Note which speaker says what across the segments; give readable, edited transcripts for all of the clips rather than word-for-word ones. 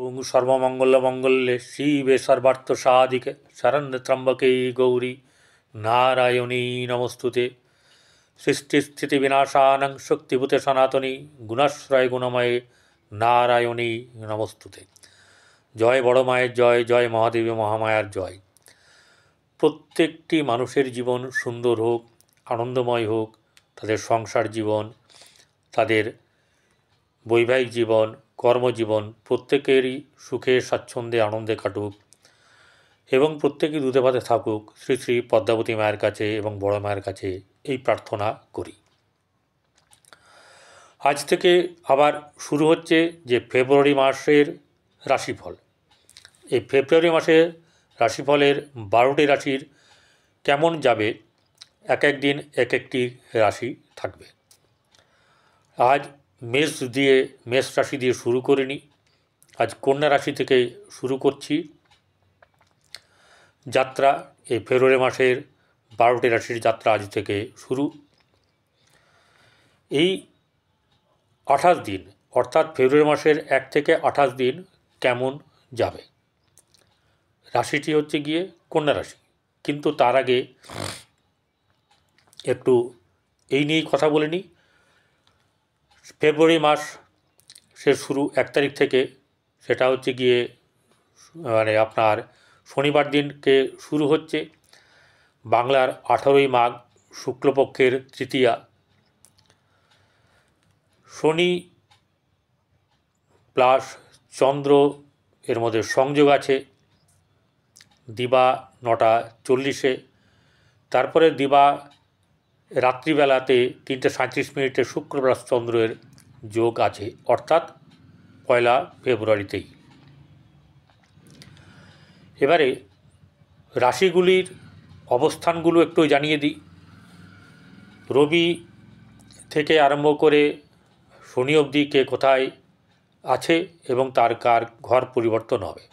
Speaker 1: ওং সর্বমঙ্গলমঙ্গলে শিবে সর্বার্থসাধিকে শরণ্যে ত্র্যম্বকে গৌরী নারায়ণী নমস্তুতে। সৃষ্টিস্থিতিবিনাশানাং শক্তিভূতে সনাতনী গুণাশ্রয় গুণময়ে নারায়ণী নমস্তুতে। জয় বড় মায়ের জয়, জয় মহাদেবী মহামায়ার জয়। প্রত্যেকটি মানুষের জীবন সুন্দর হোক, আনন্দময় হোক, তাদের সংসার জীবন, তাদের বৈবাহিক জীবন, কর্মজীবন প্রত্যেকেরই সুখে স্বাচ্ছন্দ্যে আনন্দে কাটুক এবং প্রত্যেকেই দুধে ভাতে থাকুক, শ্রী শ্রী পদ্মাবতী মায়ের কাছে এবং বড় মায়ের কাছে এই প্রার্থনা করি। আজ থেকে আবার শুরু হচ্ছে যে ফেব্রুয়ারি মাসের রাশিফল। এই ফেব্রুয়ারি মাসের রাশিফলের 12টি রাশির কেমন যাবে, এক এক দিন এক একটি রাশি থাকবে। আজ মেষ রাশি দিয়ে শুরু করে নিই। আজ কন্যা রাশি থেকে শুরু করছি যাত্রা। এই ফেব্রুয়ারি মাসের 12টি রাশির যাত্রা আজ থেকে শুরু। এই 28 দিন অর্থাৎ ফেব্রুয়ারি মাসের 1 থেকে 28 দিন কেমন যাবে। রাশিটি হচ্ছে গিয়ে কন্যা রাশি, কিন্তু তার আগে একটু এই নিয়েই কথা বলে নিই। ফেব্রুয়ারি মাস সে শুরু 1 তারিখ থেকে, সেটা হচ্ছে গিয়ে আপনার শনিবার দিনকে শুরু হচ্ছে। বাংলার 18ই মাঘ, শুক্লপক্ষের তৃতীয়া। শনি প্লাস চন্দ্র এর মধ্যে সংযোগ আছে দিবা 9:40-এ। তারপরে দিবা রাত্রিবেলাতে 3:37 শুক্র প্লাস চন্দ্রের যোগ আছে, অর্থাৎ 1 ফেব্রুয়ারিতেই। এবারে রাশিগুলির অবস্থানগুলো একটু জানিয়ে দিই। রবি থেকে আরম্ভ করে শনি অবধি কে কোথায় আছে এবং তার কার ঘর পরিবর্তন হবে।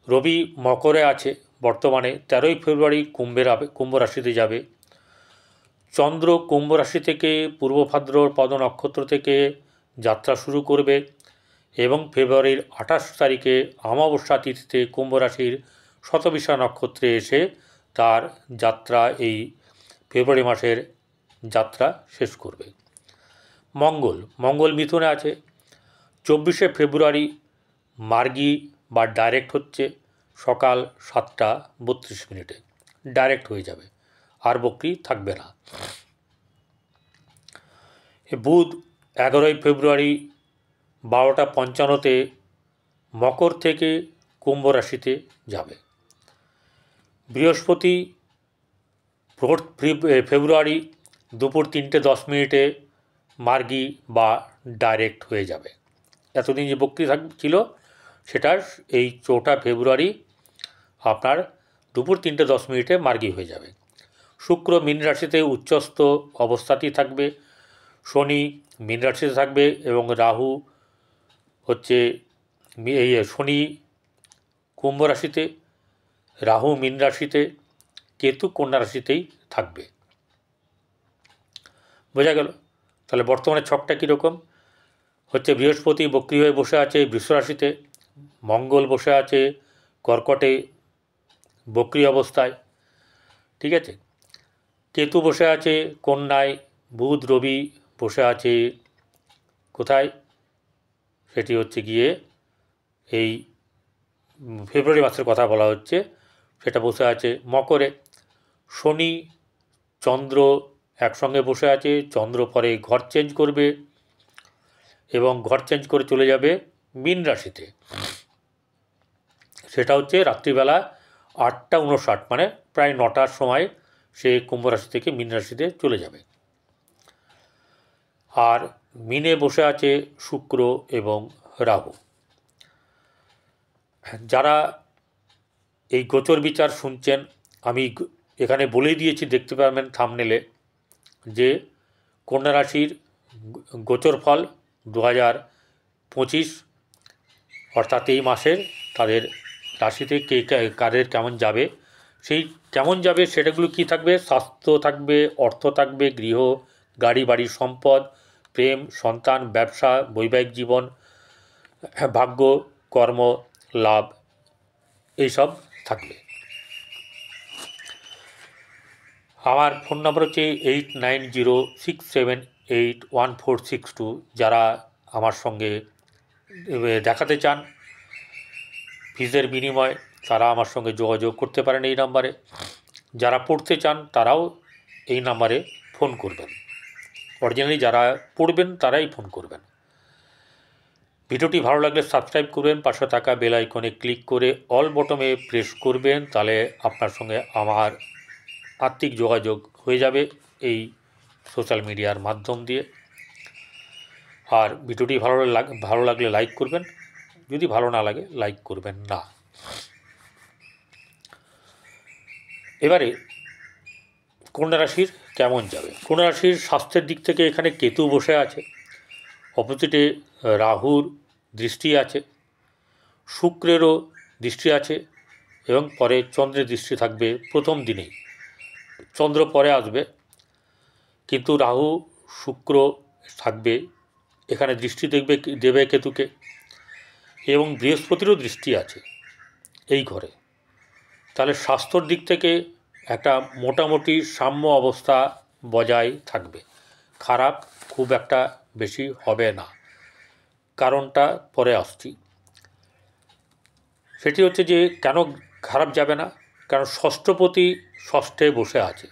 Speaker 1: রবি মকরে আছে বর্তমানে, 13ই ফেব্রুয়ারি কুম্ভ রাশিতে যাবে। চন্দ্র কুম্ভ রাশি থেকে পূর্ব ভাদ্রপদ নক্ষত্র থেকে যাত্রা শুরু করবে এবং ফেব্রুয়ারির 28 তারিখে অমাবস্যা তিথিতে কুম্ভ রাশির শতবিশা নক্ষত্রে এসে তার যাত্রা এই ফেব্রুয়ারি মাসের যাত্রা শেষ করবে। মঙ্গল মিথুনে আছে। 24শে ফেব্রুয়ারি মার্গী বা ডাইরেক্ট হচ্ছে সকাল 7:32 ডাইরেক্ট হয়ে যাবে, আর বক্রি থাকবে না। বুধ 11ই ফেব্রুয়ারি 12:55 মকর থেকে কুম্ভ রাশিতে যাবে। বৃহস্পতি ফেব্রুয়ারি দুপুর 3:10 মার্গী বা ডাইরেক্ট হয়ে যাবে। এতদিন যে বক্রি ছিল সেটা এই 4 ফেব্রুয়ারি আপনার দুপুর 3:10 মার্গী হয়ে যাবে। শুক্র মীন রাশিতে উচ্চস্থ অবস্থাতেই থাকবে। শনি মীন রাশিতে থাকবে এবং রাহু হচ্ছে শনি কুম্ভ রাশিতে, রাহু মীন রাশিতে, কেতু কন্যা রাশিতেই থাকবে। বোঝা গেল? তাহলে বর্তমানে ছকটা কীরকম হচ্ছে? বৃহস্পতি বক্রি হয়ে বসে আছে বৃষ রাশিতে, মঙ্গল বসে আছে কর্কটে বক্রি অবস্থায়, ঠিক আছে। কেতু বসে আছে কন্যায়, বুধ রবি বসে আছে কোথায়? সেটি হচ্ছে গিয়ে এই ফেব্রুয়ারি মাসের কথা বলা হচ্ছে, সেটা বসে আছে মকরে। শনি চন্দ্র একসঙ্গে বসে আছে, চন্দ্র পরে ঘর চেঞ্জ করবে এবং ঘর চেঞ্জ করে চলে যাবে মীন রাশিতে। সেটা হচ্ছে রাত্রিবেলা 8:59 মানে প্রায় 9টার সময় সে কুম্ভ রাশি থেকে মীন রাশিতে চলে যাবে। আর মীনে বসে আছে শুক্র এবং রাহু। যারা এই গোচর বিচার শুনছেন, আমি এখানে বলেই দিয়েছি, দেখতে পারবেন থাম্বনেলে, যে কন্যা রাশির গোচর ফল 2025 অর্থাৎ এই মাসের তাদের রাশিতে কাদের কেমন যাবে। সেই কেমন যাবে সেটাগুলো কি থাকবে? স্বাস্থ্য থাকবে, অর্থ থাকবে, গৃহ গাড়ি বাড়ি সম্পদ, প্রেম, সন্তান, ব্যবসা, বৈবাহিক জীবন, ভাগ্য, কর্ম, লাভ এইসব থাকবে। আমার ফোন নম্বর হচ্ছে 8906781462। যারা আমার সঙ্গে দেখাতে চান ফিজের বিনিময়ে তারা আমার সঙ্গে যোগাযোগ করতে পারেন এই নাম্বারে। যারা পড়তে চান তারাও এই নাম্বারে ফোন করবেন। অরিজিনালি যারা পড়বেন তারাই ফোন করবেন। ভিডিওটি ভালো লাগলে সাবস্ক্রাইব করবেন, পাশে থাকা বেল আইকনে ক্লিক করে অল বটমে প্রেস করবেন, তাহলে আপনার সঙ্গে আমার আত্মিক যোগাযোগ হয়ে যাবে এই সোশ্যাল মিডিয়ার মাধ্যম দিয়ে। আর ভিডিওটি ভালো লাগলে লাইক করবেন, যদি ভালো না লাগে লাইক করবেন না। এবারে কন্যা রাশির কেমন যাবে। কন্যা রাশির স্বাস্থ্যের দিক থেকে এখানে কেতু বসে আছে, অপোজিটে রাহুর দৃষ্টি আছে, শুক্রেরও দৃষ্টি আছে এবং পরে চন্দ্রের দৃষ্টি থাকবে প্রথম দিনেই। চন্দ্র পরে আসবে, কিন্তু রাহু শুক্র থাকবে এখানে, দৃষ্টি দেবে কেতুকে, এবং বৃহস্পতিরও দৃষ্টি আছে এই ঘরে। তাহলে স্বাস্থ্যর দিক থেকে একটা মোটামুটি সাম্য অবস্থা বজায় থাকবে, খারাপ খুব একটা বেশি হবে না। কারণটা পরে আসছি। সেটি হচ্ছে যে কেন খারাপ যাবে না, কারণ ষষ্ঠপতি ষষ্ঠে বসে আছে,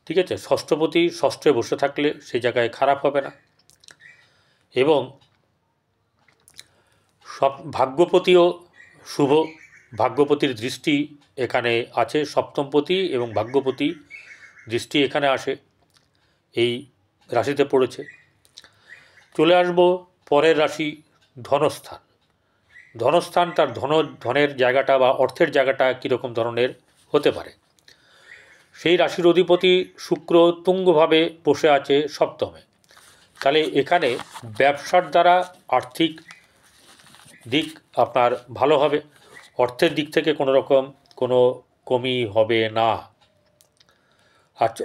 Speaker 1: ঠিক আছে। ষষ্ঠপতি ষষ্ঠে বসে থাকলে সেই জায়গায় খারাপ হবে না। এবং ভাগ্যপতিও শুভ, ভাগ্যপতির দৃষ্টি এখানে আছে, সপ্তমপতি এবং ভাগ্যপতি দৃষ্টি এখানে আসে, এই রাশিতে পড়েছে। চলে আসব পরের রাশি ধনস্থান। ধনস্থান তার ধনের জায়গাটা বা অর্থের জায়গাটা কীরকম ধরনের হতে পারে। সেই রাশির অধিপতি শুক্র তুঙ্গভাবে বসে আছে সপ্তমে। তাহলে এখানে ব্যবসার দ্বারা আর্থিক দিক আপনার ভালো হবে, অর্থের দিক থেকে কোনো কমি হবে না,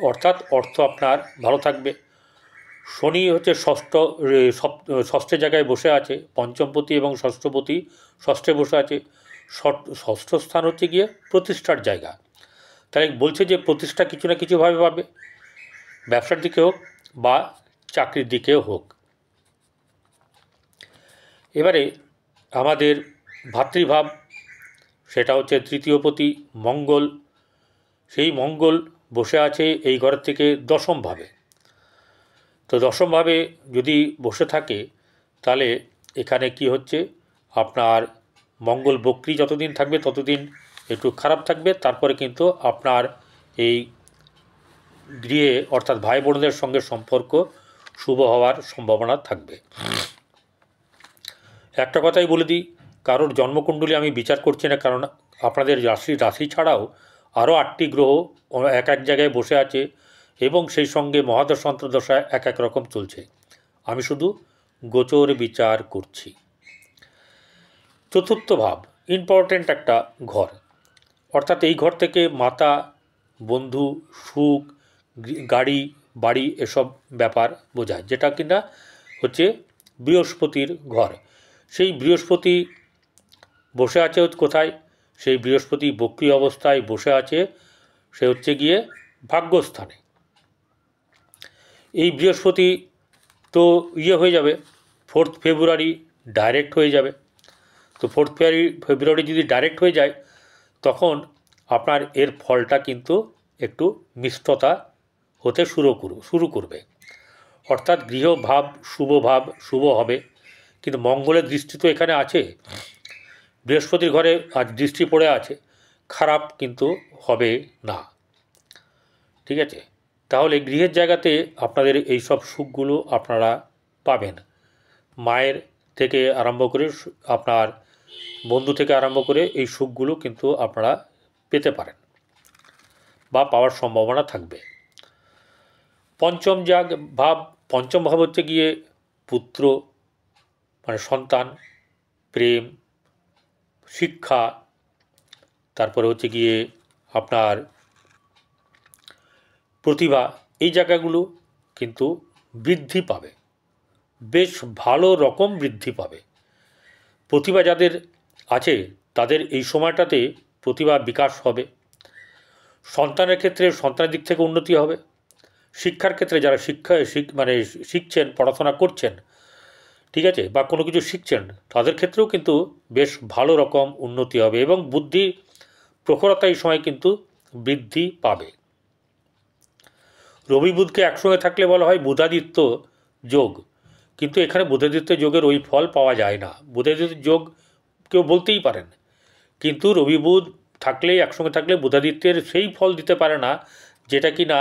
Speaker 1: অর্থাৎ অর্থ আপনার ভালো থাকবে। শনি হচ্ছে ষষ্ঠের জায়গায় বসে আছে, পঞ্চমপতি এবং ষষ্ঠপতি ষষ্ঠে বসে আছে। ষষ্ঠ স্থান হচ্ছে গিয়ে প্রতিষ্ঠার জায়গা, তাই বলছে যে প্রতিষ্ঠা কিছু না কিছুভাবে পাবে, ব্যবসার দিকে হোক বা চাকরির দিকেও হোক। এবারে আমাদের ভাতৃভাব, সেটা হচ্ছে তৃতীয়পতি মঙ্গল। সেই মঙ্গল বসে আছে এই ঘরের থেকে দশমভাবে। তো দশমভাবে যদি বসে থাকে তাহলে এখানে কি হচ্ছে, আপনার মঙ্গল বক্রী যতদিন থাকবে ততদিন একটু খারাপ থাকবে, তারপরে কিন্তু আপনার এই গৃহে অর্থাৎ ভাই বোনদের সঙ্গে সম্পর্ক শুভ হওয়ার সম্ভাবনা থাকবে। একটা কথাই বলে দিই, কারোর জন্মকুণ্ডলী আমি বিচার করছি না, কারণ আপনাদের রাশি ছাড়াও আরও 8টি গ্রহ এক এক জায়গায় বসে আছে এবং সেই সঙ্গে মহাদশা অন্তর্দশা এক এক রকম চলছে। আমি শুধু গোচর বিচার করছি। চতুর্থ ভাব ইম্পর্ট্যান্ট একটা ঘর, অর্থাৎ এই ঘর থেকে মাতা, বন্ধু, সুখ, গাড়ি, বাড়ি এসব ব্যাপার বোঝায়, যেটা কিনা হচ্ছে বৃহস্পতির ঘর। সেই বৃহস্পতি বসে আছে কোথায়, সেই বৃহস্পতি বক্রী অবস্থায় বসে আছে, সে হচ্ছে গিয়ে ভাগ্যস্থানে। এই বৃহস্পতি তো হয়ে যাবে 4 ফেব্রুয়ারি ডাইরেক্ট হয়ে যাবে। তো 4 ফেব্রুয়ারি যদি ডাইরেক্ট হয়ে যায় তখন আপনার এর ফলটা কিন্তু একটু মিষ্টতা হতে শুরু করবে, অর্থাৎ গৃহভাব শুভ হবে। কিন্তু মঙ্গলের দৃষ্টি তো এখানে আছে, বৃহস্পতির ঘরে আজ দৃষ্টি পড়ে আছে, খারাপ কিন্তু হবে না, ঠিক আছে। তাহলে গৃহের জায়গাতে আপনাদের এই সব সুখগুলো আপনারা পাবেন। মায়ের থেকে আরম্ভ করে আপনার বন্ধু থেকে আরম্ভ করে এই সুখগুলো কিন্তু আপনারা পেতে পারেন বা পাওয়ার সম্ভাবনা থাকবে। পঞ্চম ভাব হচ্ছে গিয়ে পুত্র মানে সন্তান, প্রেম, শিক্ষা, তারপরে হচ্ছে গিয়ে আপনার প্রতিভা, এই জায়গাগুলো কিন্তু বৃদ্ধি পাবে, বেশ ভালো রকম বৃদ্ধি পাবে। প্রতিভা যাদের আছে তাদের এই সময়টাতে প্রতিভা বিকাশ হবে। সন্তানের ক্ষেত্রে সন্তানের দিক থেকে উন্নতি হবে। শিক্ষার ক্ষেত্রে যারা শিখছেন, পড়াশোনা করছেন, ঠিক আছে, বা কোনো কিছু শিখছেন, তাদের ক্ষেত্রেও কিন্তু বেশ ভালো রকম উন্নতি হবে এবং বুদ্ধি প্রখরতা এই সময় কিন্তু বৃদ্ধি পাবে। রবি বুধকে একসঙ্গে থাকলে বলা হয় বুধাদিত্য যোগ, কিন্তু এখানে বুধাদিত্য যোগের ওই ফল পাওয়া যায় না। বুধাদিত্য যোগ কেউ বলতেই পারেন, কিন্তু রবি বুধ থাকলে, একসঙ্গে থাকলে বুধাদিত্যের সেই ফল দিতে পারে না যেটা কি না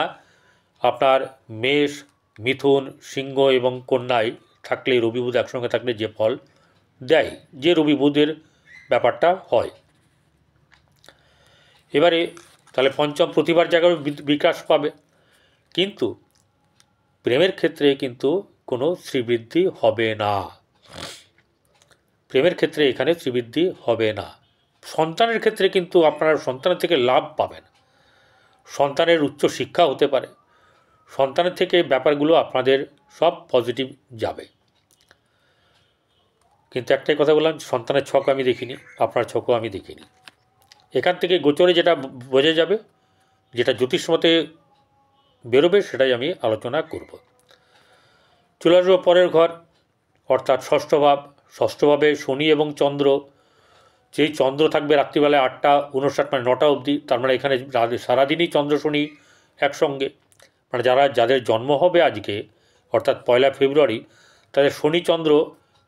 Speaker 1: আপনার মেষ, মিথুন, সিংহ এবং কন্যায় থাকলে, রবি বুধ একসঙ্গে থাকলে যে ফল দেয়, যে রবি বুধের ব্যাপারটা হয়। এবারে তাহলে পঞ্চম প্রতিভার জায়গায় বিকাশ পাবে, কিন্তু প্রেমের ক্ষেত্রে কিন্তু কোনো শ্রীবৃদ্ধি হবে না। প্রেমের ক্ষেত্রে এখানে শ্রীবৃদ্ধি হবে না। সন্তানের ক্ষেত্রে কিন্তু আপনারা সন্তানের থেকে লাভ পাবেন। সন্তানের উচ্চ শিক্ষা হতে পারে, সন্তানের থেকে ব্যাপারগুলো আপনাদের সব পজিটিভ যাবে। কিন্তু একটাই কথা বললাম, সন্তানের ছক আমি দেখিনি, আপনার ছকও আমি দেখিনি। এখান থেকে গোচরে যেটা বোঝা যাবে, যেটা জ্যোতিষমতে বেরোবে, সেটাই আমি আলোচনা করব। চলে আসবো পরের ঘর, অর্থাৎ ষষ্ঠ ভাব। ষষ্ঠ ভাবে শনি এবং চন্দ্র, যেই চন্দ্র থাকবে রাত্রিবেলায় 8:59 মানে 9টা অবধি, তার মানে এখানে সারাদিনই চন্দ্র শনি একসঙ্গে। মানে যাদের জন্ম হবে আজকে, অর্থাৎ 1 ফেব্রুয়ারি, তাদের শনি চন্দ্র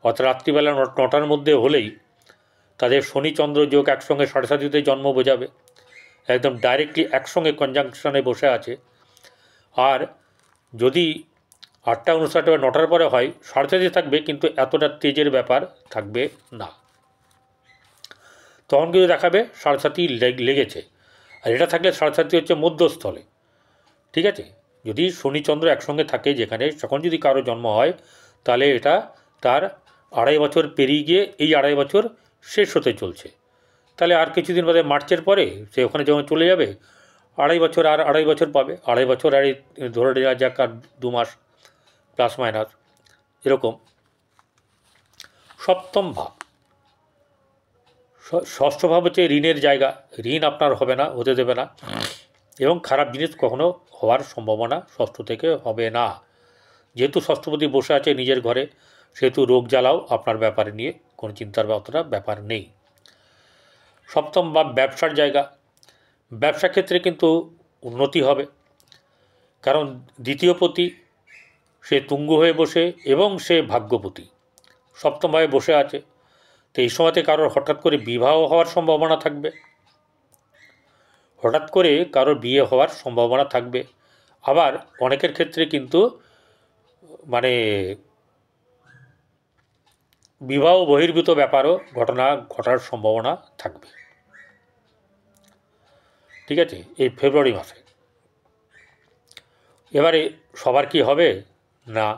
Speaker 1: অর্থাৎ রাত্রিবেলা 9টার মধ্যে হলেই তাদের শনি চন্দ্র যোগ একসঙ্গে 7:30 জন্ম বোঝাবে, একদম ডাইরেক্টলি একসঙ্গে কনজাংশনে বসে আছে। আর যদি 8:59 বা 9টার পরে হয়, 7:30 থাকবে, কিন্তু এতটা তেজের ব্যাপার থাকবে না। তখন কিন্তু দেখাবে 7:30 লেগেছে। আর এটা থাকলে 7:30 হচ্ছে মধ্যস্থলে, ঠিক আছে। যদি শনিচন্দ্র একসঙ্গে থাকে যেখানে, তখন যদি কারো জন্ম হয়, তাহলে এটা তার 2.5 বছর পেরিয়ে গিয়ে এই 2.5 বছর শেষ হতে চলছে। তাহলে আর কিছুদিন বাদে মার্চের পরে সে ওখানে যখন চলে যাবে, 2.5 বছর আর 2.5 বছর পাবে। 2.5 বছর আর ধরে নেওয়া যাক আর 2 মাস প্লাস মাইনাস এরকম। সপ্তম ভাব, ষষ্ঠ ভাব হচ্ছে ঋণের জায়গা। ঋণ আপনার হবে না, হতে দেবে না, এবং খারাপ জিনিস কখনো হওয়ার সম্ভাবনা ষষ্ঠ থেকে হবে না। যেহেতু ষষ্ঠপতি বসে আছে নিজের ঘরে, সেহেতু রোগ জ্বালাও আপনার ব্যাপারে নিয়ে কোনো চিন্তার অতটা ব্যাপার নেই। সপ্তম ভাব ব্যবসার জায়গা। ব্যবসা ক্ষেত্রে কিন্তু উন্নতি হবে, কারণ দ্বিতীয়পতি সে তুঙ্গ হয়ে বসে এবং সে ভাগ্যপতি সপ্তমভাবে বসে আছে। তো এই সময়তে কারোর হঠাৎ করে বিবাহ হওয়ার সম্ভাবনা থাকবে, হঠাৎ করে কারোর বিয়ে হওয়ার সম্ভাবনা থাকবে। আবার অনেকের ক্ষেত্রে কিন্তু মানে বিবাহ বহির্ভূত ব্যাপারও ঘটার সম্ভাবনা থাকবে, ঠিক আছে, এই ফেব্রুয়ারি মাসে। এবারে সবার কি হবে না,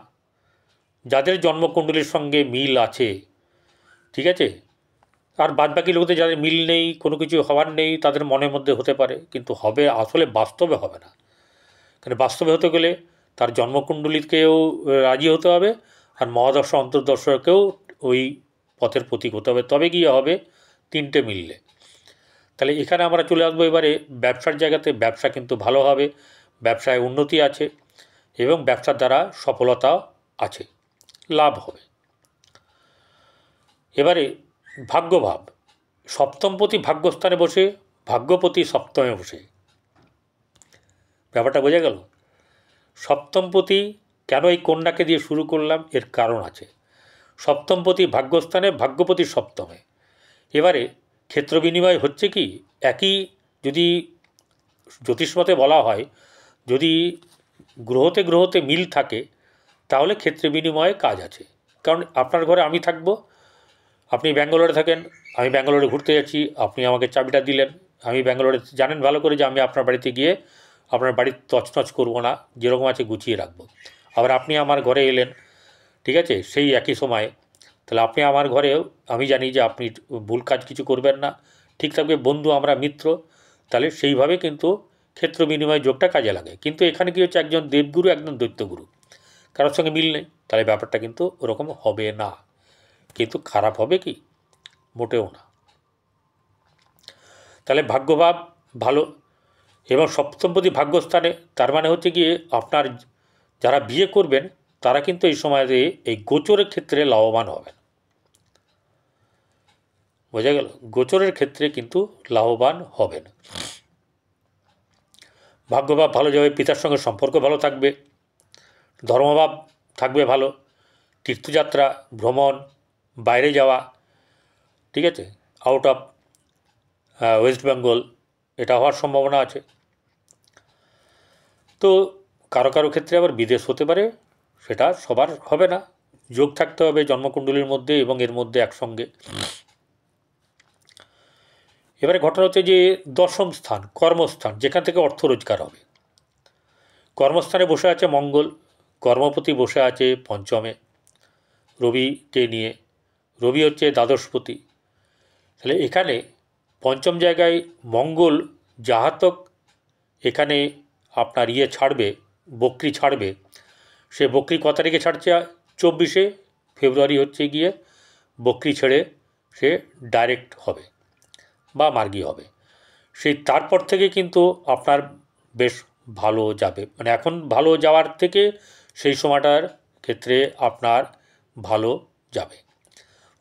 Speaker 1: যাদের জন্মকুণ্ডলীর সঙ্গে মিল আছে, ঠিক আছে, আর বাদবাকি লোকদের যাদের মিল নেই, কোনো কিছু হওয়ার নেই, তাদের মনের মধ্যে হতে পারে, কিন্তু হবে আসলে বাস্তবে হবে না। কারণ বাস্তবে হতে গেলে তার জন্মকুণ্ডলীকেও রাজি হতে হবে, আর মহাদশা অন্তর্দশাকেও ওই পথের প্রতীক হতে হবে, তবে গিয়ে হবে 3টে মিললে। তাহলে এখানে আমরা চলে আসবো এবারে ব্যবসার জায়গাতে। ব্যবসা কিন্তু ভালো হবে, ব্যবসায় উন্নতি আছে এবং ব্যবসার দ্বারা সফলতা আছে, লাভ হবে। এবারে ভাগ্যভাব, সপ্তমপতি ভাগ্যস্থানে বসে, ভাগ্যপতি সপ্তমে বসে। ব্যাপারটা বোঝা গেল? সপ্তমপতি কেন এই কন্যাকে দিয়ে শুরু করলাম, এর কারণ আছে। সপ্তমপতি ভাগ্যস্থানে, ভাগ্যপতি সপ্তমে। এবারে ক্ষেত্র বিনিময় হচ্ছে কি, একই যদি জ্যোতিষমতে বলা হয়, যদি গ্রহতে মিল থাকে, তাহলে ক্ষেত্র বিনিময়ে কাজ আছে। কারণ আপনার ঘরে আমি থাকব, আপনি ব্যাঙ্গালোরে থাকেন, আমি ব্যাঙ্গালোরে ঘুরতে যাচ্ছি, আপনি আমাকে চাবিটা দিলেন, আমি ব্যাঙ্গালোরে জানেন ভালো করে যে আমি আপনার বাড়িতে গিয়ে আপনার বাড়ির তছনছ করব না, যেরকম আছে গুছিয়ে রাখবো। আবার আপনি আমার ঘরে এলেন, ঠিক আছে, সেই একই সময়ে, তাহলে আপনি আমার ঘরেও আমি জানি যে আপনি ভুল কাজ কিছু করবেন না, ঠিক থাকবে, বন্ধু আমরা মিত্র, তাহলে সেইভাবে কিন্তু ক্ষেত্র বিনিময় যোগটা কাজে লাগে। কিন্তু এখানে কী হচ্ছে, একজন দেবগুরু একজন দৈত্যগুরু, কারোর সঙ্গে মিল নেই, তাহলে ব্যাপারটা কিন্তু ওরকম হবে না। কিন্তু খারাপ হবে কি, মোটেও না। তাহলে ভাগ্যভাব ভালো এবং সপ্তমপতি ভাগ্যস্থানে, তার মানে হচ্ছে গিয়ে আপনার যারা বিয়ে করবেন তারা কিন্তু এই সময়তে এই গোচরের ক্ষেত্রে লাভবান হবেন। বোঝা গেল? গোচরের ক্ষেত্রে কিন্তু লাভবান হবেন। ভাগ্যভাব ভালো যাবে, পিতার সঙ্গে সম্পর্ক ভালো থাকবে, ধর্মভাব থাকবে ভালো, তীর্থযাত্রা, ভ্রমণ, বাইরে যাওয়া, ঠিক আছে, আউট অফ ওয়েস্ট বেঙ্গল, এটা হওয়ার সম্ভাবনা আছে। তো কারো কারো ক্ষেত্রে আবার বিদেশ হতে পারে, সেটা সবার হবে না, যোগ থাকতে হবে জন্মকুণ্ডলীর মধ্যে এবং এর মধ্যে একসঙ্গে। এবারে ঘটনা হচ্ছে যে দশম স্থান, কর্মস্থান, যেখান থেকে অর্থ রোজগার হবে। কর্মস্থানে বসে আছে মঙ্গল, কর্মপতি বসে আছে পঞ্চমে রবিকে নিয়ে। রবি হচ্ছে দ্বাদশপতি। তাহলে এখানে পঞ্চম জায়গায় মঙ্গল জাহাতক এখানে আপনার ছাড়বে, বক্রি ছাড়বে। সে বক্রি কত তারিখে ছাড়ছে? 24শে ফেব্রুয়ারি হচ্ছে গিয়ে বক্রি ছেড়ে সে ডাইরেক্ট হবে বা মার্গী হবে। সেই তারপর থেকে কিন্তু আপনার বেশ ভালো যাবে, মানে এখন ভালো যাওয়ার থেকে সেই সময়টার ক্ষেত্রে আপনার ভালো যাবে।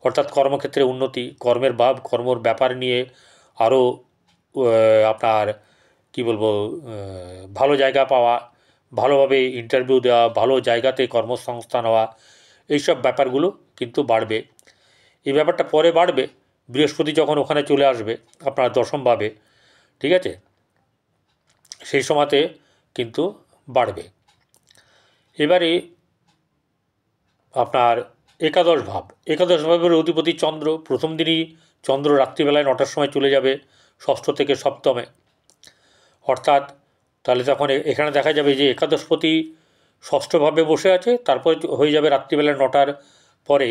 Speaker 1: অর্থাৎ কর্মক্ষেত্রে উন্নতি, কর্মের ভাব, কর্মর ব্যাপার নিয়ে আরও আপনার কি বলবো, ভালো জায়গা পাওয়া, ভালোভাবে ইন্টারভিউ দেওয়া, ভালো জায়গাতে কর্মসংস্থান হওয়া, এইসব ব্যাপারগুলো কিন্তু বাড়বে। এই ব্যাপারটা পরে বাড়বে, বৃহস্পতি যখন ওখানে চলে আসবে আপনার দশমভাবে, ঠিক আছে, সেই সময়তে কিন্তু বাড়বে। এবারে আপনার একাদশ ভাব, একাদশ ভাবের অধিপতি চন্দ্র, প্রথম দিনই চন্দ্র রাত্রিবেলায় 9টার সময় চলে যাবে ষষ্ঠ থেকে সপ্তমে। অর্থাৎ তাহলে তখন এখানে দেখা যাবে যে একাদশপতি ষষ্ঠভাবে বসে আছে, তারপরে হয়ে যাবে রাত্রিবেলা 9টার পরে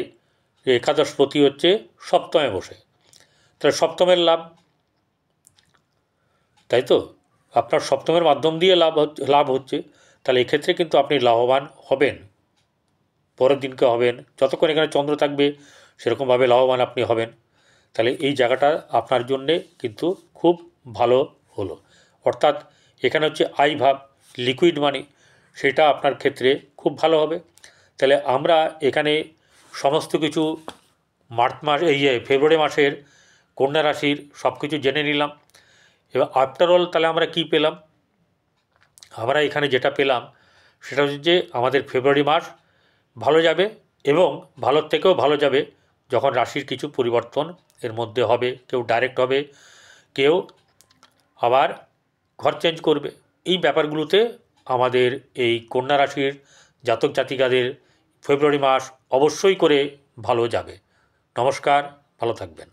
Speaker 1: একাদশপতি হচ্ছে সপ্তমে বসে। তাহলে সপ্তমের লাভ, তাই তো, আপনার সপ্তমের মাধ্যম দিয়ে লাভ হচ্ছে। তাহলে এক্ষেত্রে কিন্তু আপনি লাভবান হবেন, পরের দিনকে হবেন, যতক্ষণ এখানে চন্দ্র থাকবে সেরকমভাবে লাভবান আপনি হবেন। তাহলে এই জায়গাটা আপনার জন্যে কিন্তু খুব ভালো হলো। অর্থাৎ এখানে হচ্ছে আই ভাব, লিকুইড মানি, সেটা আপনার ক্ষেত্রে খুব ভালো হবে। তাহলে আমরা এখানে সমস্ত কিছু মার্চ মাস ফেব্রুয়ারি মাসের কন্যা রাশির সব কিছু জেনে নিলাম। এবার আফটার অল তাহলে আমরা কি পেলাম? আমরা এখানে যেটা পেলাম সেটা হচ্ছে যে আমাদের ফেব্রুয়ারি মাস ভালো যাবে এবং ভালোর থেকেও ভালো যাবে যখন রাশির কিছু পরিবর্তন এর মধ্যে হবে। কেউ ডাইরেক্ট হবে, কেউ আবার ঘর চেঞ্জ করবে। এই ব্যাপারগুলোতে আমাদের এই কন্যা রাশির জাতক জাতিকাদের ফেব্রুয়ারি মাস অবশ্যই করে ভালো যাবে। নমস্কার, ভালো থাকবেন।